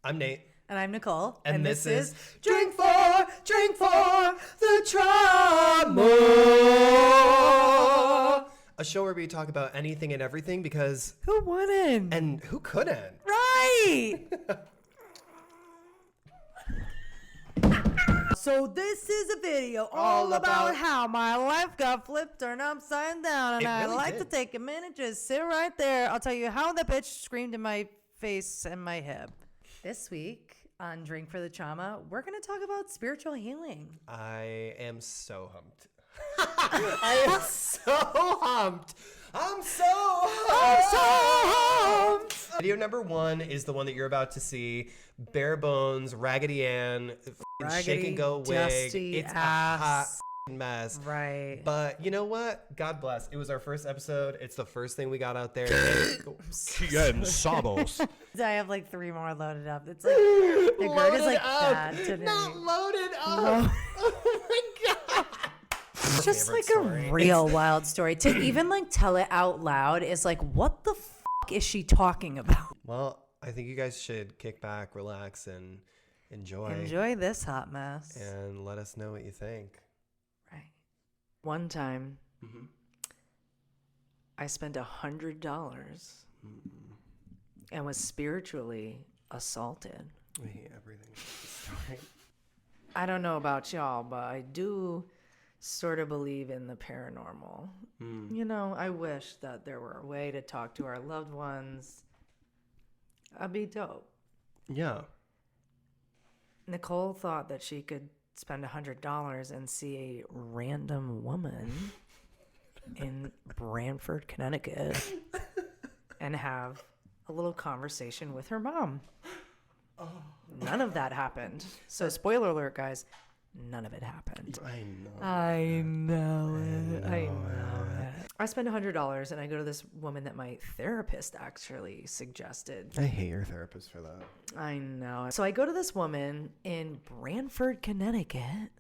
I'm Nate. And I'm Nicole. And this is Drink for the Trauma. A show where we talk about anything and everything because who wouldn't? And who couldn't? Right. So this is a video all about how my life got flipped, turned upside down, and I'd like to take a minute, just sit right there. I'll tell you how the bitch screamed in my face and my hip. This week on Drink for the Trauma, we're going to talk about spiritual healing. I am so humped. I am so humped. I'm so humped. Video number 1 is the one that you're about to see. Bare bones, Raggedy Ann, shake and go wig. It's ass. a hot mess. Right. But you know what? God bless. It was our first episode. It's the first thing we got out there. Sabos. I have like 3 more loaded up. It's like the gird is like bad today. Not loaded up. Oh my God. It's just like a real wild story. To even like tell it out loud is like, what the fuck is she talking about? Well, I think you guys should kick back, relax, and enjoy this hot mess. And let us know what you think. Right. One time, I spent $100 and was spiritually assaulted. We hate everything about this story. I don't know about y'all, but I do sort of believe in the paranormal. You know, I wish that there were a way to talk to our loved ones. That'd be dope. Yeah. Nicole thought that she could spend $100 and see a random woman in Branford, Connecticut and have a little conversation with her mom. None of that happened. So spoiler alert, guys. None of it happened. I know it. I spend $100 and I go to this woman that my therapist actually suggested. I hate your therapist for that. I know. So I go to this woman in Branford, Connecticut,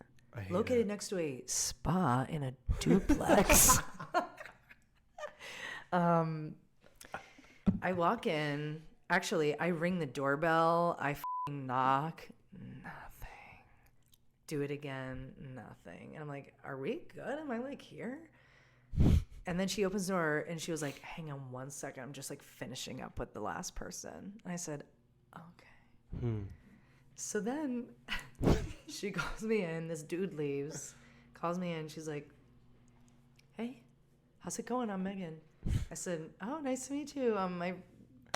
located next to a spa in a duplex. I walk in. Actually, I ring the doorbell. I knock. Nothing. Do it again. Nothing. And I'm like, are we good? Am I like here? And then she opens the door and she was like, hang on one second. I'm just like finishing up with the last person. And I said, okay. So then she calls me in. This dude leaves, calls me in. She's like, hey, how's it going? I'm Megan. I said, oh, nice to meet you. My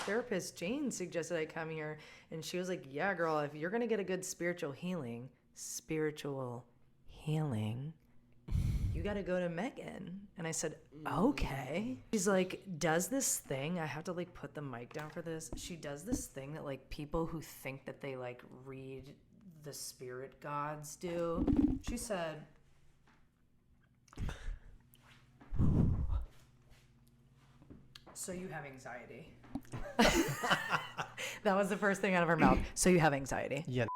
therapist, Jane, suggested I come here. And she was like, yeah, girl, if you're going to get a good spiritual healing, you got to go to Megan. And I said, okay. She's like, does this thing, I have to like put the mic down for this. She does this thing that like people who think that they like read the spirit gods do. She said, so you have anxiety. That was the first thing out of her mouth. So you have anxiety. Yeah.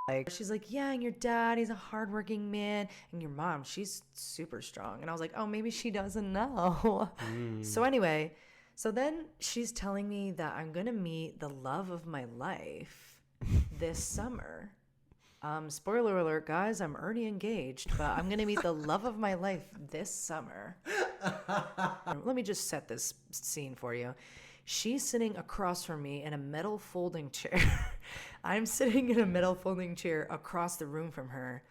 Like, she's like, yeah, and your dad, he's a hardworking man, and your mom, she's super strong. And I was like, oh, maybe she doesn't know. So anyway, so then she's telling me that I'm going to meet the love of my life this summer. Spoiler alert, guys, I'm already engaged, but I'm going to meet the love of my life this summer. Let me just set this scene for you. She's sitting across from me in a metal folding chair. I'm sitting in a metal folding chair across the room from her.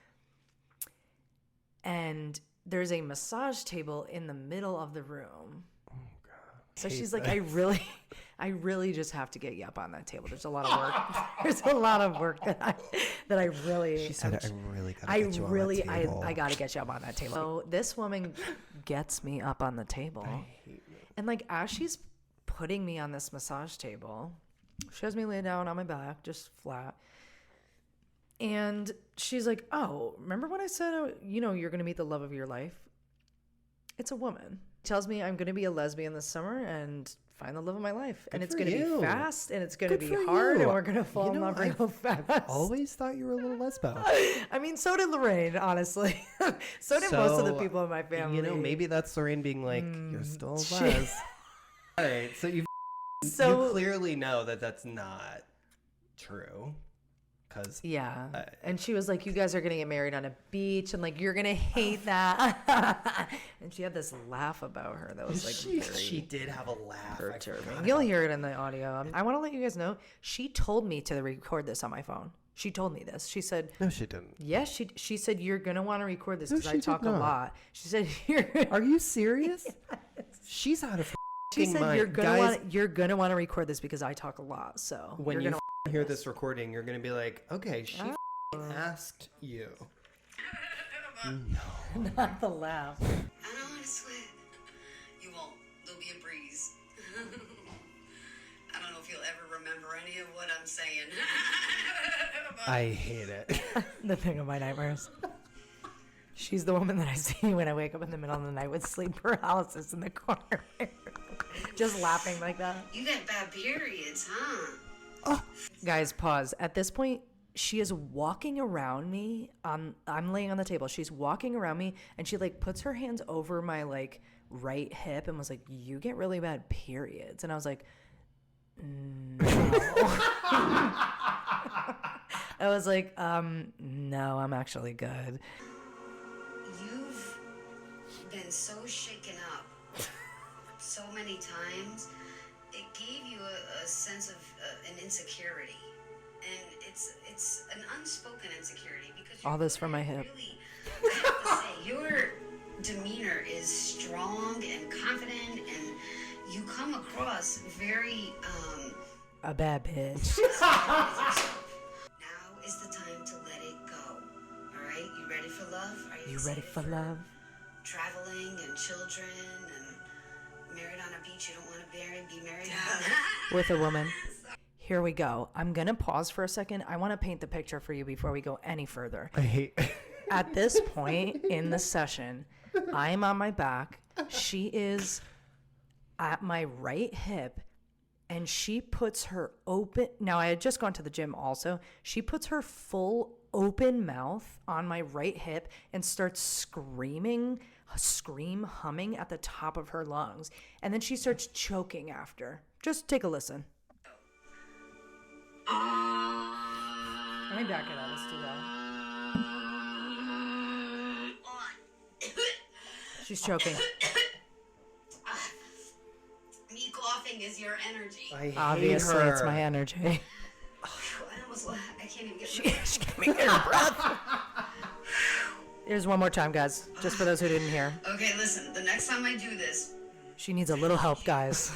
And there's a massage table in the middle of the room. Oh, God. So she's like, I really just have to get you up on that table. There's a lot of work. There's a lot of work that I really... She said, I really got to get you on that table. I got to get you up on that table. So this woman gets me up on the table. I hate you. And like, as she's putting me on this massage table, she has me lay down on my back, just flat. And she's like, oh, remember when I said, you're going to meet the love of your life? It's a woman. Tells me I'm going to be a lesbian this summer and find the love of my life. And it's going to be fast and it's going to be hard and we're going to fall in love real fast. I always thought you were a little lesbo. I mean, so did Lorraine, honestly. So did most of the people in my family. Maybe that's Lorraine being like, you're still a les. All right, so you clearly know that that's not true. Cause yeah. And she was like, you guys are going to get married on a beach and like, you're going to hate that. And she had this laugh about her that was like, she did have a laugh. Perturbing. You'll hear it in the audio. I want to let you guys know, she told me to record this on my phone. She told me this. She said, no, she didn't. Yes, she said, you're going to want to record this because I talk a lot. She said, are you serious? Yes. She's out of She said, mind. you're going to want to record this because I talk a lot. So when you hear this recording, you're going to be like, okay, she asked you. No. Not the laugh. I don't want to sweat. You won't. There'll be a breeze. I don't know if you'll ever remember any of what I'm saying. I hate it. The thing of my nightmares. She's the woman that I see when I wake up in the middle of the night with sleep paralysis in the corner. Just laughing like that. You got bad periods, huh? Oh. Guys, pause. At this point, she is walking around me. I'm laying on the table. She's walking around me, and she like puts her hands over my like right hip and was like, "You get really bad periods." And I was like, "No." I was like, no, I'm actually good. You've been so shaken up so many times. It gave you a sense of an insecurity. And it's an unspoken insecurity because all this from my hip. Really, I have to say, your demeanor is strong and confident, and you come across very a bad bitch. Now is the time to let it go. All right, you ready for love? Are you ready for love? Traveling and children and married on a beach you don't want to be married on. With a woman. Here we go. I'm going to pause for a second. I want to paint the picture for you before we go any further. I hate At this point in the session, I am on my back. She is at my right hip, and she puts her open. Now, I had just gone to the gym also. She puts her full open mouth on my right hip and starts humming at the top of her lungs. And then she starts choking after. Just take a listen. Let me back it up. Let's do that. She's choking. Me coughing is your energy. Obviously, it's my energy. I can't even get she can't even get her breath. Here's one more time, guys, just for those who didn't hear. Okay, listen. The next time I do this, she needs a little help, guys.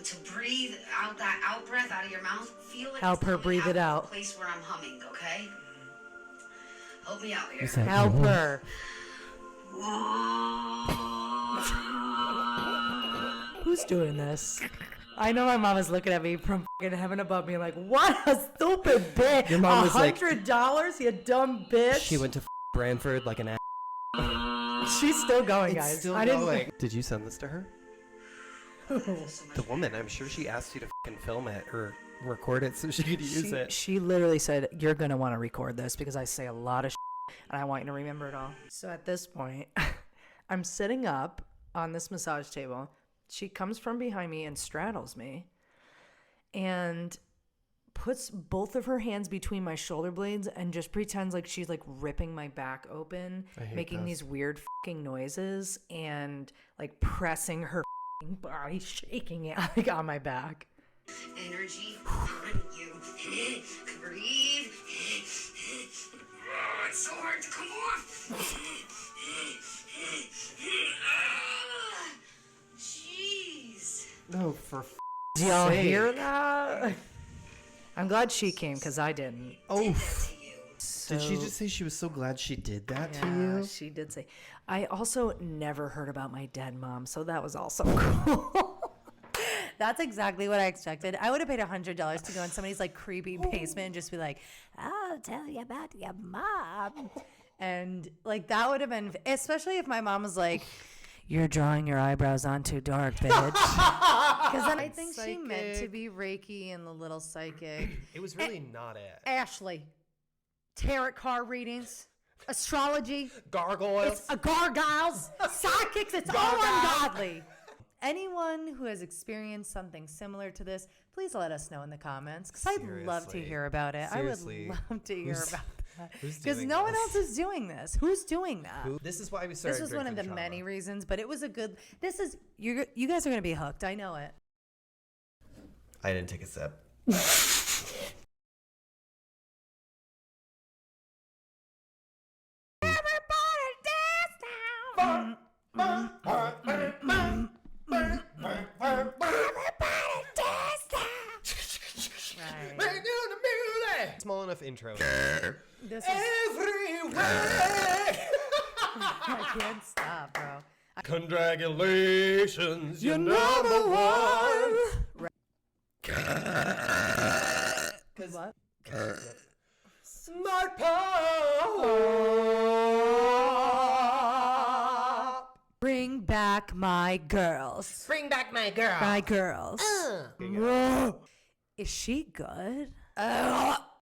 To breathe out that out breath out of your mouth, feel it. Help her breathe it out. The place where I'm humming, okay? Help me out here. Help her. Who's doing this? I know my mom is looking at me from fucking heaven above me like, what a stupid bitch. Your mom was $100, you dumb bitch. She went to Branford like an ass. She's still going, guys. It's still going. Did you send this to her? The woman, I'm sure she asked you to fucking film it or record it so she could use it. She literally said, you're going to want to record this because I say a lot of shit and I want you to remember it all. So at this point, I'm sitting up on this massage table. She comes from behind me and straddles me and puts both of her hands between my shoulder blades and just pretends like she's like ripping my back open, making these weird fucking noises and like pressing her body, shaking it like on my back. Energy on you. Breathe. Oh, it's so hard to come off. Jeez. No, for Do y'all hear that? I'm glad she came because I didn't. Oh. Did she just say she was so glad she did that to you? She did say. I also never heard about my dead mom, so that was also cool. That's exactly what I expected. I would have paid $100 to go in somebody's like creepy basement and just be like, I'll tell you about your mom. And like that would have been, especially if my mom was like, you're drawing your eyebrows on too dark, bitch. Because then I think she meant to be Reiki and the little psychic. It was really not it. Ashley, tarot card readings, astrology, gargoyles, gargoyles, psychics. It's all ungodly. anyone who has experienced something similar to this, please let us know in the comments because I'd love to hear about it. Seriously. I would love to hear about that because doing no one this? else is doing this. Who's doing that? This is why we started. This was one of the Drinking many Trauma. reasons, but it was a good. This is you guys are gonna be hooked. I know it. I didn't take a sip. Small enough intro. This is Everywhere. I can't stop, bro. Congratulations, you're number one. What? Smart pop. Bring back my girls. Bring back my girl. My girls. Is she good?